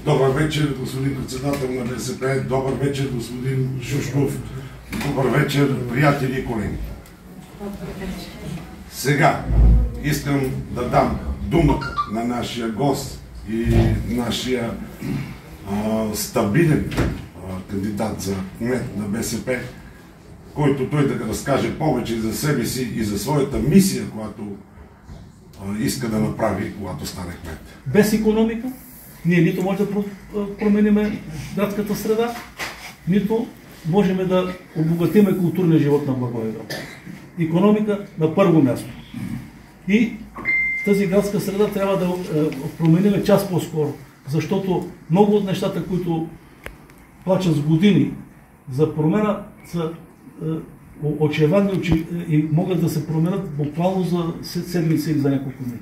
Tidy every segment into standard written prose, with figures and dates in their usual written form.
Добър вечер, господин председател на БСП, добър вечер, господин Шушков, добър вечер, приятели и колеги. Сега искам да дам думата на нашия гост и нашия стабилен кандидат за кмет на БСП, който той да разкаже повече за себе си и за своята мисия, която иска да направи, когато стане кмет. Без икономика ние нито може да променим градската среда, нито можем да обогатиме културния живот на Благоевград. Икономика на първо място. И тази градска среда трябва да променим час по-скоро, защото много от нещата, които плачат с години за промена, са очевадни и могат да се променят буквално за седмица или за няколко дни.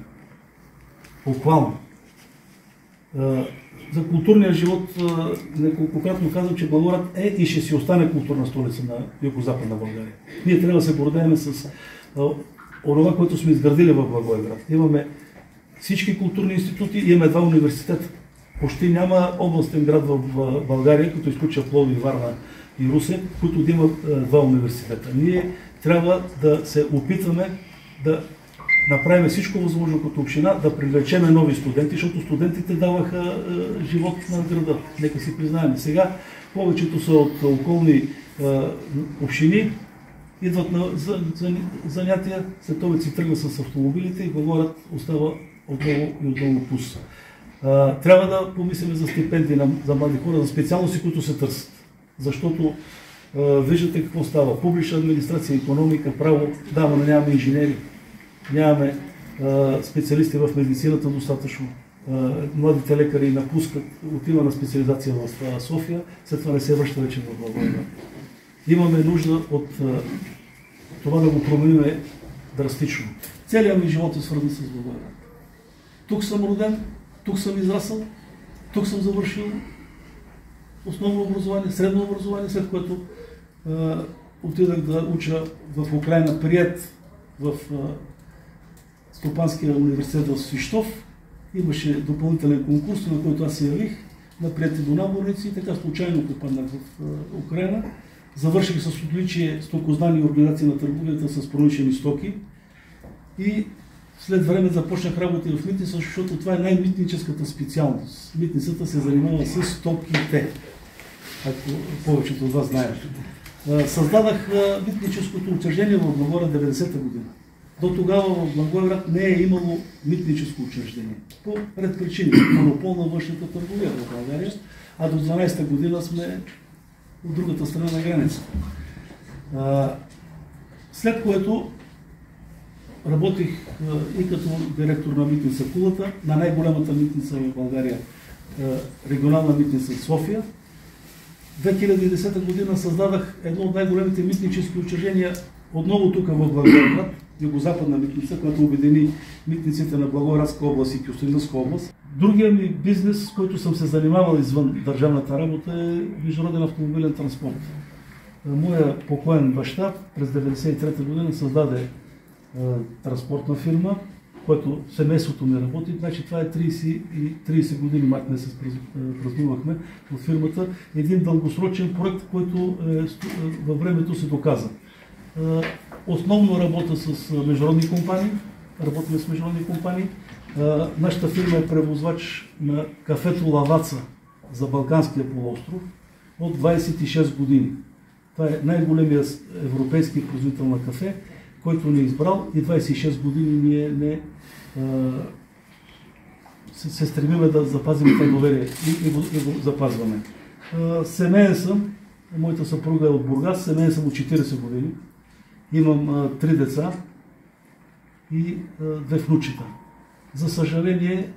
Буквално. За културния живот неколкократно казвам, че Благоевград е и ще си остане културна столица на Югозападна България. Ние трябва да се гордеем с онова, което сме изградили в Благоевград. Имаме всички културни институти и имаме два университета. Почти няма областен град в България, като изключва Пловдив, Варна и Русе, които да имат два университета. Ние трябва да се опитваме да направим всичко възможно като община, да привлечеме нови студенти, защото студентите даваха живот на града. Нека си признаем. Сега повечето са от околни общини, идват на занятия, след това си тръгва с автомобилите и Благоевград остава отново и отново пуст. Трябва да помислим за стипендии за млади хора, за специалности, които се търсят. Защото виждате какво става. Публична администрация, икономика, право, да, но нямаме инженери, нямаме специалисти в медицината достатъчно. Младите лекари напускат, отива на специализация в София, след това не се връща вече в Благоевград. Имаме нужда от това да го променим драстично. Целият ми живот е свързан с Благоевград. Тук съм роден, тук съм израсъл, тук съм завършил основно образование, средно образование, след което отидах да уча в Украйна, приет в Стопанския университет в Свищов. Имаше допълнителен конкурс, на който аз се явих, на приети до наборници и така случайно попаднах в Украйна. Завърших с отличие стокознание и организация на търговията с промишлени стоки и след време започнах работа в митница, защото това е най-митническата специалност. Митницата се занимава с стоките, ако повечето от вас знаят. Създадах митническото учреждение в Благоевград 90-та година. До тогава в Благоевград не е имало митническо учреждение. По ред причини. Монопол на външната търговия в България, а до 12-та година сме от другата страна на границата. След което работих и като директор на митница Кулата, на най-голямата митница в България, регионална митница София. 2010 година създадах едно от най-големите митнически учреждения отново тук в Благоевград, Югозападна митница, която обедини митниците на Благоевградска област и Кюстендилска област. Другия ми бизнес, с който съм се занимавал извън държавната работа, е международен автомобилен транспорт. Моя покоен баща през 1993 година създаде транспортна фирма, което семейството ми работи. Значи това е 30 години, март месец празнувахме от фирмата. Един дългосрочен проект, който във времето се доказа. Основно работя с международни компании. Работим с международни компании. Нашата фирма е превозвач на кафето Лаваца за Балканския полуостров от 26 години. Това е най-големият европейски производител на кафе, който ни е избрал и 26 години ние се стремиме да запазим това доверие и го запазваме. Семейен съм, моята съпруга е от Бургас, семейен съм от 40 години. Имам 3 деца и 2 внучета. За съжаление,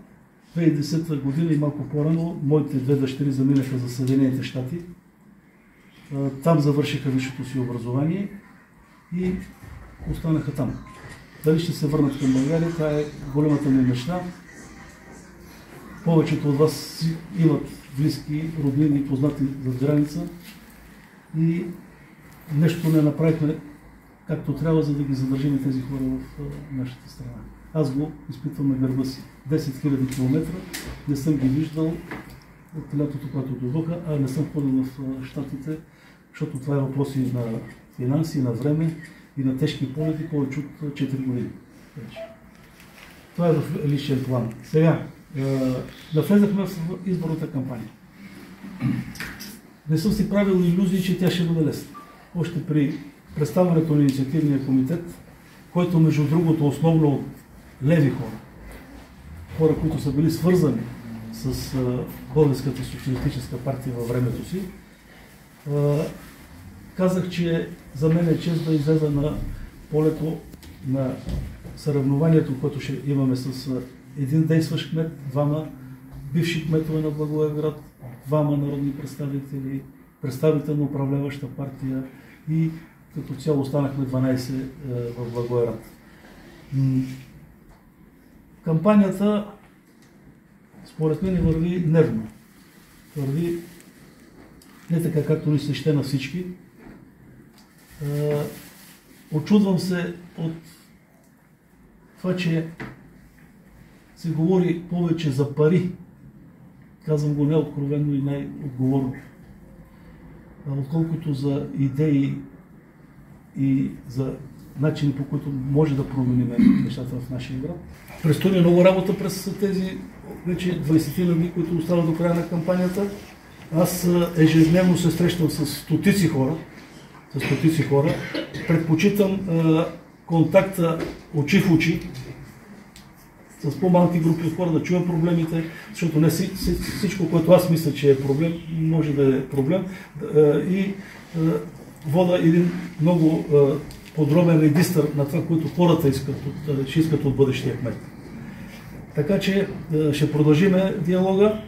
2010 година и малко по-рано, моите 2 дъщери заминаха за Съединените щати. Там завършиха висшето си образование и останаха там. Дали ще се върнат към България, това е голямата ми мечта. Повечето от вас имат близки, роднини и познати зад граница и нещо не направихме както трябва, за да ги задържим тези хора в нашата страна. Аз го изпитвам на гърба си. 10 000 км, не съм ги виждал от лятото, когато дойдоха, а не съм ходил в Щатите, защото това е въпрос и на финанси, и на време, и на тежки полети повече от 4 години. Това е в личен план. Сега, навлезахме в изборната кампания. Не съм си правил илюзии, че тя ще бъде лесна. Още при представянето на инициативния комитет, който между другото основно от леви хора, които са били свързани с Българската социалистическа партия във времето си, казах, че за мен е чест да излеза на полето на съревнованието, което ще имаме с един действащ кмет, двама бивши кметове на Благоевград, двама народни представители, представител на управляваща партия и като цяло останахме 12 в Благоевград. Кампанията според мен върви нервно. Върви не така, както ни се ще на всички. Очудвам се от това, че се говори повече за пари. Казвам го неоткровенно и най-отговорно. Отколкото за идеи и за начини, по които може да променим нещата в нашия град. Предстои много работа през тези вече 20 дни, които остават до края на кампанията. Аз ежедневно се срещам с стотици хора. Предпочитам контакта очи в очи с по-малки групи от хора, да чуем проблемите, защото не всичко, което аз мисля, че е проблем, може да е проблем. И вода един много подробен регистър на това, което хората ще искат от бъдещия кмет. Така че ще продължиме диалога.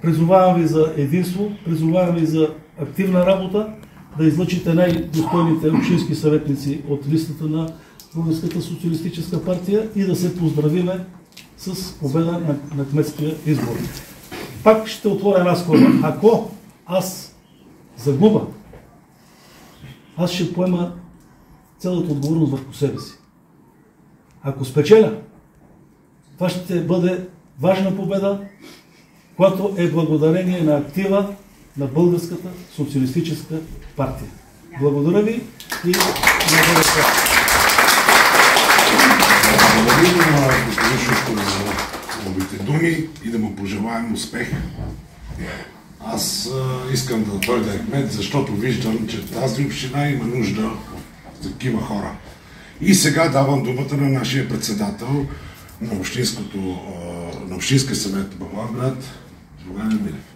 Призовавам ви за единство, призовавам ви за активна работа, да излъчите най-достойните общински съветници от листата на Българската социалистическа партия и да се поздравиме с победа на кметския избор. Пак ще отворя една скоба. Ако аз загуба, аз ще поема цялата отговорност върху себе си. Ако спечеля, това ще бъде важна победа, която е благодарение на актива на Българската социалистическа партия. Благодаря ви и благодаря ви. Благодарим на господин Шушков за новите думи и да му пожелаем успех. Аз искам да дойда кмет, защото виждам, че тази община има нужда от такива хора. И сега давам думата на нашия председател на Общинския съвет в Благоевград, Жуган Милев.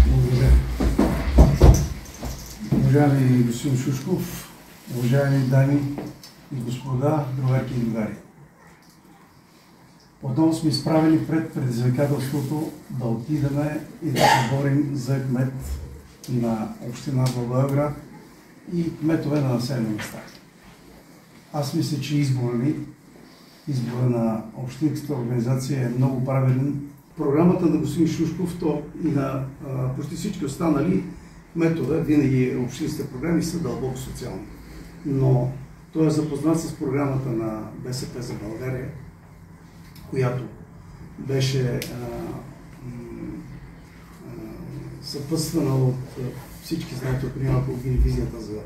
Благодаря. Уважаеми господин Шушков, уважаеми дами и господа, другарки и другари. Отново сме изправени пред предизвикателството да отидеме и да се борим за кмет на община Благоевград и кметове на населени места. Аз мисля, че избора на общинската организация е много правилен. Програмата на господин Шушков, то и на почти всички останали кметове, винаги общинските програми са дълбоко социални. Но той е запознат с програмата на БСП за България, която беше съпътствана от всички, знаете, от няколко години визията за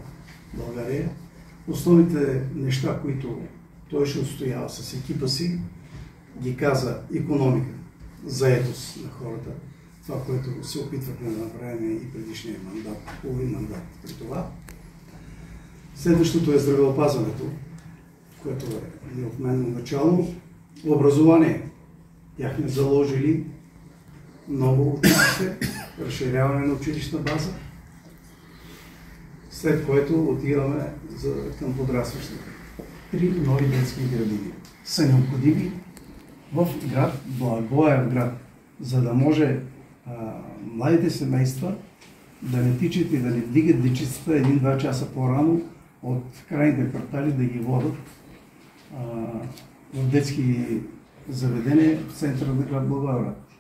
България. Основните неща, които той ще отстоява с екипа си, ги каза: икономика, заетост на хората, това, което се опитвахме да направим и предишния мандат, половин мандат при това. Следващото е здравеопазването, което е неотменно начало. Образование. Бяхме заложили много училище, разширяване на училищна база, след което отиваме към подрастващите. 3 нови детски градини са необходими в град Благоевград, за да може младите семейства да не тичат и да не вдигат дечицата 1-2 часа по-рано от крайните квартали, да ги водят в детски заведения в центъра на град Благоевград.